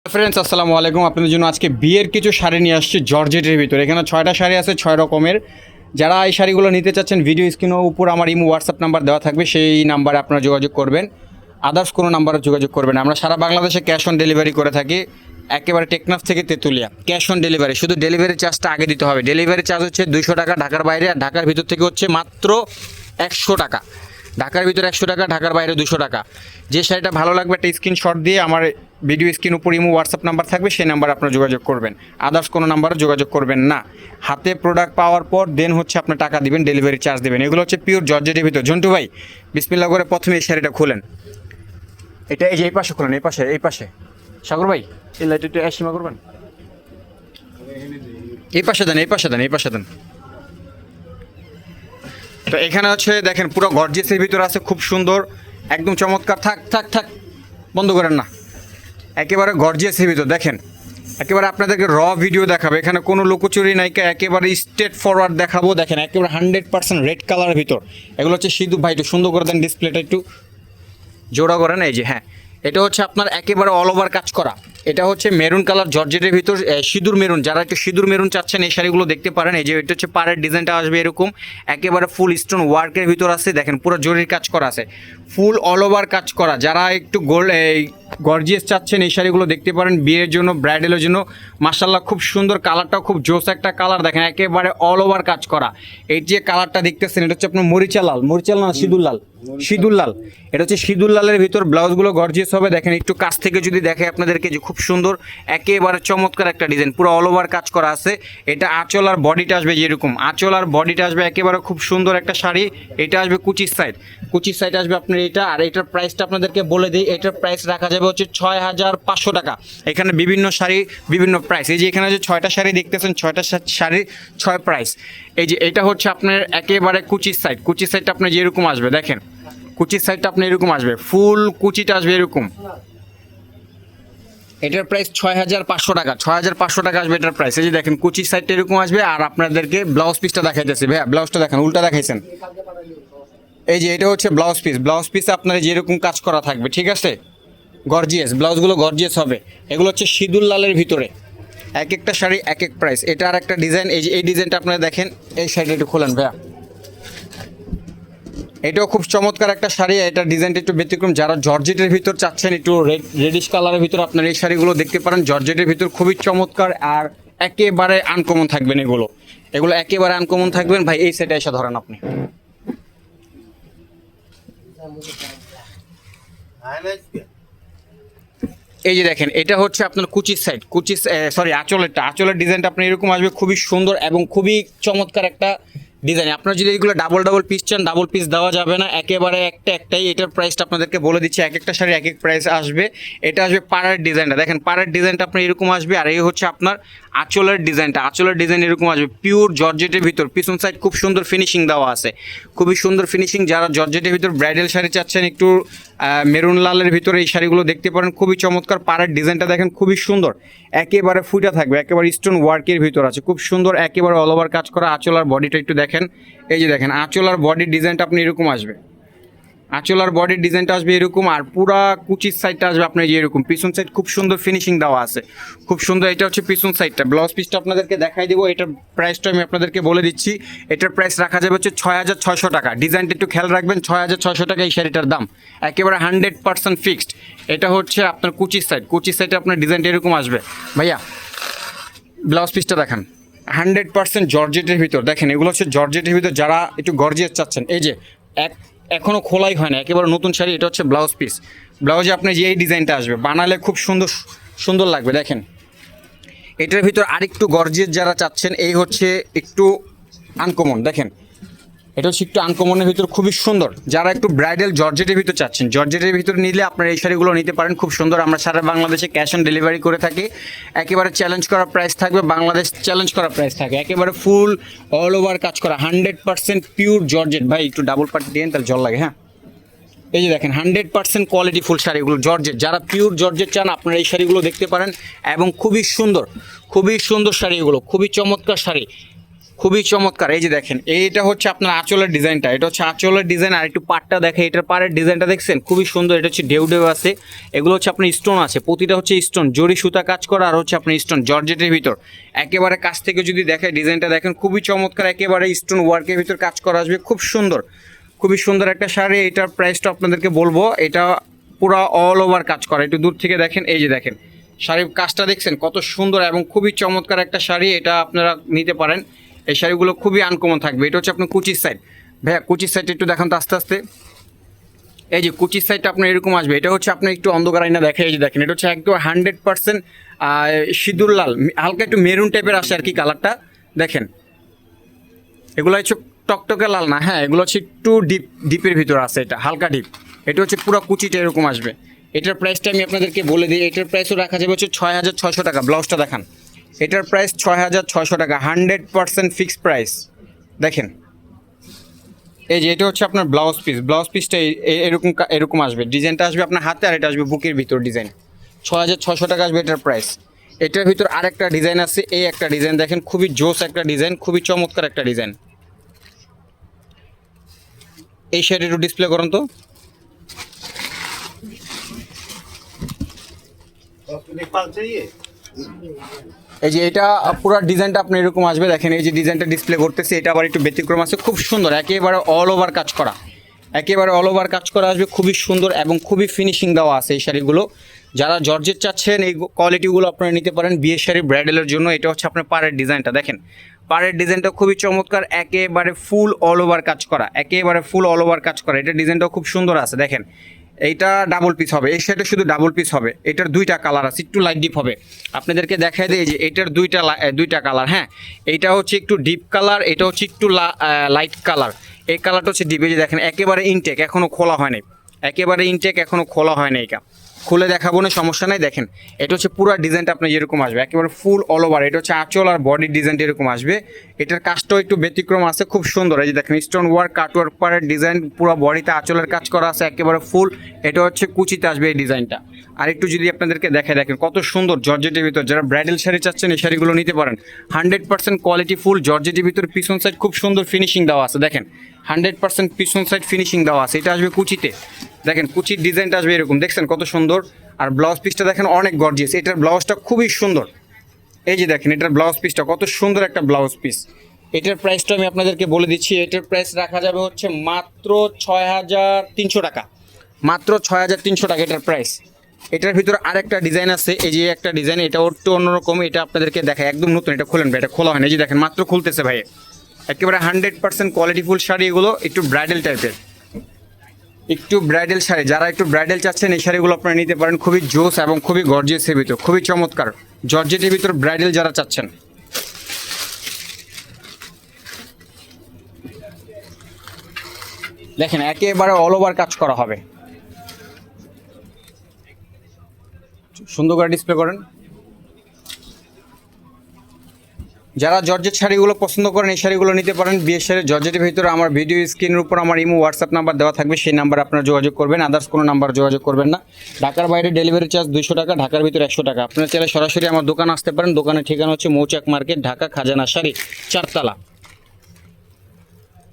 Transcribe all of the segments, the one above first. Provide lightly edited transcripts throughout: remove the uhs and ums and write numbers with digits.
Friends আসসালামু আলাইকুম। আপনাদের জন্য আজকে বিয়ের কিছু শাড়ি নিয়ে আসছি জর্জেটের ভিতরে। এখানে 6টা শাড়ি আছে 6 রকমের। যারা এই শাড়িগুলো নিতে চাচ্ছেন ভিডিও স্ক্রিনের উপর আমার ইমো হোয়াটসঅ্যাপ নাম্বার দেওয়া থাকবে, সেই নাম্বারে আপনারা যোগাযোগ করবেন। আদার্স কোনো নাম্বারে যোগাযোগ করবেন। আমরা সারা বাংলাদেশে ক্যাশ অন ডেলিভারি করে থাকি, একেবারে টেকনাফ থেকে তেঁতুলিয়া। ক্যাশ অন ডেলিভারি, শুধু ডেলিভারি চার্জটা আগে দিতে হবে। ডেলিভারি চার্জ হচ্ছে 200 টাকা ঢাকার বাইরে, আর ঢাকার ভিতর থেকে হচ্ছে মাত্র 100 টাকা। ঢাকার ভিতরে 100 টাকা, ঢাকার বাইরে 200 টাকা। যে শাড়িটা ভালো লাগবে একটা স্ক্রিনশট দিয়ে আমার ভিডিও স্ক্রিন উপর ইমো হোয়াটসঅ্যাপ নাম্বার থাকবে, সেই নাম্বারে আপনারা যোগাযোগ করবেন। আদার্স কোনো নাম্বারে যোগাযোগ করবেন না। হাতে প্রোডাক্ট পাওয়ার পর দেন হচ্ছে আপনার টাকা দিবেন, ডেলিভারি চার্জ দেবেন। এগুলো হচ্ছে পিওর জর্জেটের ভিতর। ঝন্টু ভাই বিসমিল্লাহ করে প্রথমে এই শাড়িটা খুলেন। এটা এই যে এই পাশে খুলেন, এই পাশে। সাগর ভাই এই লাইট একটু সীমা করবেন। এই পাশে দেন। তো এখানে হচ্ছে দেখেন পুরো গর্জিয়াসের ভিতরে আছে, খুব সুন্দর একদম চমৎকার। থাক বন্ধ করেন না। একেবারে গর্জিয়াসের ভিতর দেখেন, একেবারে আপনাদেরকে ভিডিও দেখাবে, এখানে কোনো লুকোচুরি নাই, একেবারে স্ট্রেট ফরওয়ার্ড দেখাবো। দেখেন একেবারে 100% রেড কালারের ভিতর। এগুলো হচ্ছে সিঁদুর। ভাই একটু সুন্দর করে দেন, ডিসপ্লেটা একটু জোড়া করেন। এই যে হ্যাঁ, এটা হচ্ছে আপনার একেবারে অল ওভার কাজ করা। এটা হচ্ছে মেরুন কালার জর্জেটের ভিতর, সিঁদুর মেরুন। যারা একটু সিঁদুর মেরুন চাচ্ছেন এই শাড়িগুলো দেখতে পারেন। এই যে এটা হচ্ছে পাড়ের ডিজাইনটা আসবে এরকম, একেবারে ফুল স্টোন ওয়ার্কের ভিতর আছে। দেখেন পুরো জরির কাজ করা আছে, ফুল অল ওভার কাজ করা। যারা একটু গর্জিয়াস চাচ্ছেন এই শাড়িগুলো দেখতে পারেন বিয়ের জন্য, ব্রাইডালের জন্য। মাশাআল্লাহ খুব সুন্দর, কালারটাও খুব জোস একটা কালার। দেখেন একেবারে অল ওভার কাজ করা। এই যে কালারটা দেখতেছেন এটা হচ্ছে আপনার মরিচা লাল না সিঁদুর লাল। এটা হচ্ছে সিঁদুর লালের ভিতর। ব্লাউজগুলো গর্জিয়াস হবে। দেখেন একটু কাছ থেকে যদি দেখে আপনাদেরকে, যে খুব সুন্দর একেবারে চমৎকার একটা ডিজাইন, পুরো অল ওভার কাজ করা আছে। এটা আঁচল আর বডিটা আসবে যেরকম, আঁচল আর বডিটা আসবে একেবারে খুব সুন্দর একটা শাড়ি। এটা আসবে কুচির সাইড আসবে আপনার এটা। আর এটার প্রাইসটা আপনাদেরকে বলে দিই, এটার প্রাইস রাখা যাবে হচ্ছে 6500 টাকা। এখানে বিভিন্ন শাড়ি বিভিন্ন প্রাইস। এই যে এখানে যে 6টা শাড়ি দেখতেছেন, 6টা শাড়ির 6 প্রাইস। এই যে এটা হচ্ছে আপনার একেবারে কুচির সাইডটা আপনার যেরকম আসবে, দেখেন কুচির সাইডটা আপনার এরকম আসবে, ফুল কুচিটা আসবে এরকম। এটার প্রাইস 6500 টাকা। 6500 টাকা আসবে এটার প্রাইস। এই যে দেখেন কুচির সাইডটা এরকম আসবে। আর আপনাদেরকে ব্লাউজ পিসটা দেখাইতেছি। ভাইয়া ব্লাউজটা দেখেন, উল্টা দেখাইছেন। এই যে এটা হচ্ছে ব্লাউজ পিস আপনার যেরকম কাজ করা থাকবে, ঠিক আছে। গর্জিয়াস ব্লাউজগুলো গর্জিয়াস হবে। এগুলো হচ্ছে সিঁদুর লালের ভিতরে। এক একটা শাড়ি এক এক প্রাইস। এটা আর একটা ডিজাইন। এই যে এই ডিজাইনটা আপনারা দেখেন, এই শাড়িটা একটু খোলেন ভাইয়া। এটাও খুব চমৎকার একটা শাড়ি। এটার ডিজাইনটা একটু ব্যতিক্রম। যারা জর্জেটের ভিতর চাচ্ছেন একটু রেডিশ কালারের ভিতর, আপনার এই শাড়িগুলো দেখতে পারেন। জর্জেটের ভিতর খুবই চমৎকার আর একেবারে আনকমন থাকবেন। এগুলো একেবারে আনকমন থাকবেন। ভাই এই সেটে এসে ধরেন আপনি। এই যে দেখেন এটা হচ্ছে আপনার আঁচলের ডিজাইনটা আপনার এরকম আসবে, খুবই সুন্দর এবং খুবই চমৎকার একটা ডিজাইন। আপনারা যদি এইগুলো ডাবল পিস চান, ডাবল পিস দেওয়া যাবে না, একেবারে একটাই। এটার প্রাইসটা আপনাদেরকে বলে দিচ্ছি, এক একটা শাড়ি এক এক প্রাইস আসবে। এটা আসবে পাড়ের ডিজাইনটা, দেখেন পাড়ের ডিজাইনটা আপনার এরকম আসবে। আর এই হচ্ছে আপনার আঁচলের ডিজাইন এরকম আসবে, পিওর জর্জেটের ভিতর। পিছন সাইড খুব সুন্দর ফিনিশিং দেওয়া আছে, খুবই সুন্দর ফিনিশিং। যারা জর্জেটের ভিতর ব্রাইডাল শাড়ি চাচ্ছেন একটু মেরুন লালের ভিতরে, এই শাড়িগুলো দেখতে পারেন। খুবই চমৎকার। পাড়ের ডিজাইনটা দেখেন খুবই সুন্দর, একেবারে ফুটা থাকবে, একেবারে স্টোন ওয়ার্কের ভিতর আছে, খুব সুন্দর একেবারে অল ওভার কাজ করা। আঁচল আর বডিটা একটু দেখেন। এই যে দেখেন আঁচল আর বডির ডিজাইনটা আপনি এরকম আসবে, আঁচল আর বডির ডিজাইনটা আসবে এরকম। আর পুরা কুচির সাইডটা আসবে আপনার যে এরকম। পিছন সাইড খুব সুন্দর ফিনিশিং দেওয়া আছে, খুব সুন্দর। এটা হচ্ছে পিছন সাইডটা। ব্লাউজ পিসটা আপনাদেরকে দেখাই দেবো। এটার প্রাইসটা আমি আপনাদেরকে বলে দিচ্ছি। এটার প্রাইস রাখা যাবে হচ্ছে 6600 টাকা। ডিজাইনটা একটু খেয়াল রাখবেন, 6600 টাকা এই শাড়িটার দাম, একেবারে 100% ফিক্সড। এটা হচ্ছে আপনার কুচির সাইডে আপনার ডিজাইনটা এরকম আসবে। ভাইয়া ব্লাউজ পিসটা দেখান, 100% জর্জেটের ভিতর। দেখেন এগুলো হচ্ছে জর্জেটের ভিতর। যারা একটু গর্জিয়াস চাচ্ছেন, এই যে এখনও খোলাই হয় না, একেবারে নতুন শাড়ি। এটা হচ্ছে ব্লাউজ পিস। ব্লাউজে আপনি যে এই ডিজাইনটা আসবে, বানালে খুব সুন্দর লাগবে। দেখেন এটার ভিতর আরেকটু গর্জিয়াস যারা চাচ্ছেন, এই হচ্ছে একটু আনকমন। দেখেন এটা হচ্ছে একটু আনকমনের ভিতর, খুবই সুন্দর। যারা একটু ব্রাইডাল জর্জেটের ভিতর চাচ্ছেন, জর্জেটের ভিতর নিলে আপনারা এই শাড়িগুলো নিতে পারেন, খুব সুন্দর। আমরা সারা বাংলাদেশে ক্যাশ অন ডেলিভারি করে থাকি। একেবারে চ্যালেঞ্জ করা প্রাইস থাকবে, বাংলাদেশ চ্যালেঞ্জ করা প্রাইস থাকে। একেবারে ফুল অল ওভার কাজ করা, 100% পিওর জর্জেট। ভাই একটু ডাবল পার্ট দিয়ে তাহলে জল লাগে। হ্যাঁ এই যে দেখেন 100% কোয়ালিটি ফুল শাড়িগুলো জর্জেট। যারা পিওর জর্জেট চান আপনারা এই শাড়িগুলো দেখতে পারেন, এবং খুবই সুন্দর শাড়ি। এগুলো খুবই চমৎকার শাড়ি, খুবই চমৎকার। এই যে দেখেন, এইটা হচ্ছে আপনার আঁচলের ডিজাইনটা, এটা হচ্ছে আঁচলের ডিজাইন। আর একটু পাটটা দেখে, এটার পাড়ের ডিজাইনটা দেখছেন খুবই সুন্দর। এটা হচ্ছে ঢেউ ঢেউ আছে, এগুলো হচ্ছে আপনার স্টোন আছে, প্রতিটা হচ্ছে স্টোন জরি সুতা কাজ করা, আর হচ্ছে আপনার স্টোন জর্জেটের ভিতর। একেবারে কাছ থেকে যদি দেখে ডিজাইনটা দেখেন খুবই চমৎকার, একেবারে স্টোন ওয়ার্কের ভিতর কাজ করা আসবে, খুব সুন্দর, খুবই সুন্দর একটা শাড়ি। এটার প্রাইসটা আপনাদেরকে বলবো, এটা পুরো অল ওভার কাজ করা, একটু দূর থেকে দেখেন। এই যে দেখেন শাড়ির কাজটা দেখছেন কত সুন্দর এবং খুবই চমৎকার একটা শাড়ি, এটা আপনারা নিতে পারেন। এই শাড়িগুলো খুবই আনকমন থাকবে। এটা হচ্ছে আপনার কুচির সাইড। ভাইয়া কুচির সাইডটা একটু দেখান তো আস্তে আস্তে। এই যে কুচির সাইডটা আপনার এরকম আসবে, এটা হচ্ছে আপনার একটু অন্ধকার আইনা দেখে। এই যে দেখেন, এটা হচ্ছে একদম 100% সিঁদুর লাল, হালকা একটু মেরুন টাইপের আসে আর কি কালারটা। দেখেন এগুলো হচ্ছে টকটকে লাল না, হ্যাঁ এগুলো হচ্ছে একটু ডিপের ভিতর আছে, এটা হালকা ডিপ। এটা হচ্ছে পুরো কুচিটা এরকম আসবে। এটার প্রাইসটা আমি আপনাদেরকে বলে দিই, এটার প্রাইসও রাখা যাবে হচ্ছে 6,600 টাকা। ব্লাউজটা দেখান, এটার প্রাইস 6,600 টাকা, 100% ফিক্সড প্রাইস। দেখেন এই যে এটা হচ্ছে আপনার ব্লাউজ পিস, ব্লাউজ পিসটা এরকম এরকম আসবে, ডিজাইনটা আসবে আপনার হাতে, আর এটা আসবে বুকের ভিতর ডিজাইন। 6,600 টাকা আসবে এটার প্রাইস। এটার ভিতর আরেকটা ডিজাইন আছে, এই একটা ডিজাইন দেখেন, খুবই জোস একটা ডিজাইন, খুবই চমৎকার একটা ডিজাইন। এই শাড়ি একটু ডিসপ্লে করুন তো। এই যে এটা পুরো ডিজাইনটা আপনার এরকম আসবে, দেখেন এই যে ডিজাইনটা ডিসপ্লে করতেছে, এটা আবার একটু ব্যতিক্রম আছে, খুব সুন্দর, একেবারে অল ওভার কাজ করা, একেবারে অল ওভার কাজ করা আসবে, খুবই সুন্দর এবং খুবই ফিনিশিং দেওয়া আছে এই শাড়িগুলো। যারা জর্জেট চাচ্ছেন এই কোয়ালিটিগুলো আপনারা নিতে পারেন বিয়ের শাড়ি ব্রাইডালের জন্য। এটা হচ্ছে আপনার পাড়ের ডিজাইনটা, দেখেন পাড়ের ডিজাইনটা খুবই চমৎকার, একেবারে ফুল অল ওভার কাজ করা, একেবারে ফুল অল ওভার কাজ করা। এটা ডিজাইনটাও খুব সুন্দর আছে। দেখেন এইটা ডাবল পিস হবে, এই শাড়িটা শুধু ডাবল পিস হবে। এটার দুইটা কালার আছে, একটু লাইট ডিপ হবে, আপনাদেরকে দেখাই দিই যে এটার দুইটা কালার। হ্যাঁ এইটা হচ্ছে একটু ডিপ কালার, এটা হচ্ছে একটু লাইট কালার। এই কালারটা হচ্ছে ডিপ। এই যে দেখেন একেবারে ইনটেক, এখনও খোলা হয়নি, একেবারে ইনটেক, এখনও খোলা হয় না। এটা খুলে দেখাবো না, সমস্যা নাই। দেখেন এটা হচ্ছে পুরো ডিজাইনটা আপনার যেরকম আসবে, একেবারে ফুল অল ওভার। এটা হচ্ছে আঁচল আর বডির ডিজাইনটা এরকম আসবে। এটার কাজটাও একটু ব্যতিক্রম আছে, খুব সুন্দর। এই যে দেখেন স্টোন ওয়ার্ক, কাট ওয়ার্ক পারের ডিজাইন, পুরো বডিতে আঁচলের কাজ করা আছে, একেবারে ফুল। এটা হচ্ছে কুচিতে আসবে এই ডিজাইনটা। আর একটু যদি আপনাদেরকে দেখেন কত সুন্দর জর্জেটের ভিতর, যারা ব্রাইডাল শাড়ি চাচ্ছেন এই শাড়িগুলো নিতে পারেন। 100% কোয়ালিটি ফুল জর্জেটের ভিতর, পিছন সাইড খুব সুন্দর ফিনিশিং দেওয়া আছে। দেখেন 100% পিছন সাইড ফিনিশিং দেওয়া আছে। এটা আসবে কুচিতে, দেখেন কুচির ডিজাইনটা আসবে এরকম, দেখছেন কত সুন্দর। আর ব্লাউজ পিসটা দেখেন অনেক গর্জিয়াস, এটার ব্লাউজটা খুবই সুন্দর। এই যে দেখেন এটার ব্লাউজ পিসটা কত সুন্দর একটা ব্লাউজ পিস। এটার প্রাইসটা আমি আপনাদেরকে বলে দিচ্ছি, এটার প্রাইস রাখা যাবে হচ্ছে মাত্র 6,300 টাকা, মাত্র 6,300 টাকা এটার প্রাইস। এটার ভিতরে আরেকটা ডিজাইন আছে, এই যে একটা ডিজাইন, এটা একটু অন্যরকম, এটা আপনাদেরকে দেখায়, একদম নতুন, এটা খোলেন ভাই, এটা খোলা হয় না। এই যে দেখেন মাত্র খুলতেছে ভাই, একেবারে 100% কোয়ালিটিফুল শাড়ি এগুলো, একটু ব্রাইডাল টাইপের, একটু ব্রাইডাল শাড়ি। যারা একটু ব্রাইডাল চাচ্ছেন এই শাড়িগুলো আপনারা নিতে পারেন, খুবই জোস এবং খুবই গর্জিয়াসের ভিতর, খুবই চমৎকার জর্জেটের ভিতর ব্রাইডাল যারা চাচ্ছেন। দেখেন একেবারে অল ওভার কাজ করা হবে, সুন্দর করে ডিসপ্লে করেন। যারা জর্জেট শাড়িগুলো পছন্দ করেন এই শাড়িগুলো নিতে পারেন বিয়ের শাড়ি জর্জেটের ভিতরে। আমার ভিডিও স্ক্রিনের উপর আমার ইমো হোয়াটসঅ্যাপ নাম্বার দেওয়া থাকবে, সেই নাম্বারে আপনারা যোগাযোগ করবেন, আদার্স কোনো নাম্বার যোগাযোগ করবেন না। ঢাকার বাইরে ডেলিভারি চার্জ 200 টাকা, ঢাকার ভিতরে 100 টাকা। আপনারা চাইলে সরাসরি আমার দোকান আসতে পারেন, দোকানের ঠিকানা হচ্ছে মৌচাক মার্কেট, ঢাকা, খাজানা শাড়ি 4 তলা।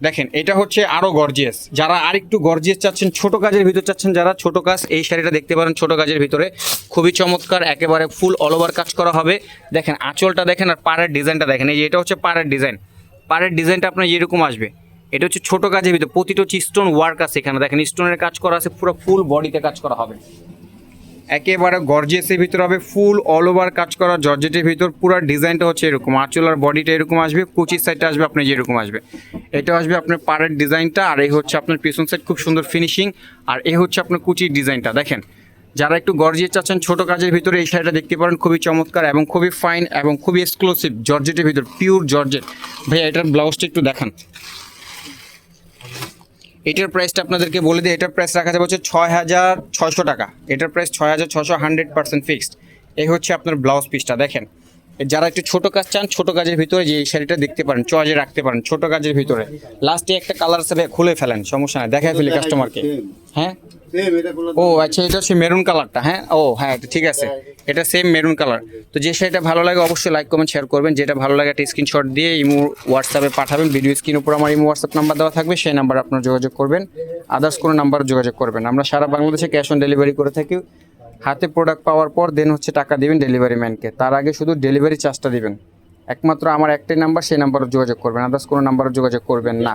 দেখেন এটা হচ্ছে আরো গর্জিয়াস, যারা আরেকটু গর্জিয়াস চাচ্ছেন, ছোট কাজের ভিতর চাচ্ছেন যারা, ছোট কাজ, এই শাড়িটা দেখতে পারেন, ছোট কাজের ভিতরে খুবই চমৎকার, একেবারে ফুল অল ওভার কাজ করা হবে। দেখেন আঁচলটা দেখেন আর পাড়ের ডিজাইনটা দেখেন, এই যে এটা হচ্ছে পাড়ের ডিজাইন, পাড়ের ডিজাইনটা আপনার এরকম আসবে। এটা হচ্ছে ছোট কাজের ভিতর, প্রতিটা হচ্ছে স্টোন ওয়ার্ক আছে, এখানে দেখেন স্টোনের কাজ করা আছে, পুরো ফুল বডিতে কাজ করা হবে, একেবারে গর্জিয়াসের ভিতর হবে, ফুল অল ওভার কাজ করা জর্জেটের ভিতর। পুরো ডিজাইনটা হচ্ছে এরকম, আঁচল আর বডিটা এরকম আসবে, কুচির সাইডটা আসবে আপনার যেরকম আসবে, এটা আসবে আপনার পাড়ের ডিজাইনটা। আর এই হচ্ছে আপনার পিছন সাইড, খুব সুন্দর ফিনিশিং। আর এই হচ্ছে আপনার কুচির ডিজাইনটা। দেখেন যারা একটু গর্জিয়াস চাচ্ছেন ছোট কাজের ভিতরে এই শাড়িটা দেখতে পারেন, খুবই চমৎকার এবং খুবই ফাইন এবং খুবই এক্সক্লুসিভ জর্জেটের ভিতর, পিওর জর্জেট। ভাইয়া এটার ব্লাউজটা একটু দেখান। এটার প্রাইসটা আপনাদেরকে বলে দিই, এটার প্রাইস রাখা যাবে হচ্ছে 6,600 টাকা। এটার প্রাইস 6,600, 100% ফিক্সড। এই হচ্ছে আপনার ব্লাউজ পিসটা, দেখেন যারা একটু ছোট কাজ চান, ছোট কাজের ভিতরে যে এই শাড়িটা দেখতে পারেন, চয়েজে রাখতে পারেন ছোট কাজের ভিতরে। লাস্টে একটা কালার আছে ভাই, খুলে ফেলেন, সমস্যা নাই, দেখাই ফেলি কাস্টমারকে। হ্যাঁ, ও আচ্ছা, এটা হচ্ছে মেরুন কালারটা। হ্যাঁ, ও হ্যাঁ, এটা ঠিক আছে, এটা সেম মেরুন কালার। তো যে শাড়িটা ভালো লাগে অবশ্যই লাইক কমেন্ট শেয়ার করবেন। যেটা ভালো লাগে একটা স্ক্রিনশট দিয়ে ইমো হোয়াটসঅ্যাপে পাঠাবেন। ভিডিও স্ক্রিন উপর আমার ইমো হোয়াটসঅ্যাপ নাম্বার দেওয়া থাকবে, সেই নাম্বারে আপনার যোগাযোগ করবেন। আদার্স কোনো নাম্বারে যোগাযোগ করবেন। আমরা সারা বাংলাদেশে ক্যাশ অন ডেলিভারি করে থাকি। হাতে প্রোডাক্ট পাওয়ার পর দেন হচ্ছে টাকা দিবেন ডেলিভারি ম্যানকে, তার আগে শুধু ডেলিভারি চার্জটা দিবেন। একমাত্র আমার একটাই নাম্বার, সেই নাম্বারে যোগাযোগ করবেন, আদার্স কোনো নাম্বারে যোগাযোগ করবেন না।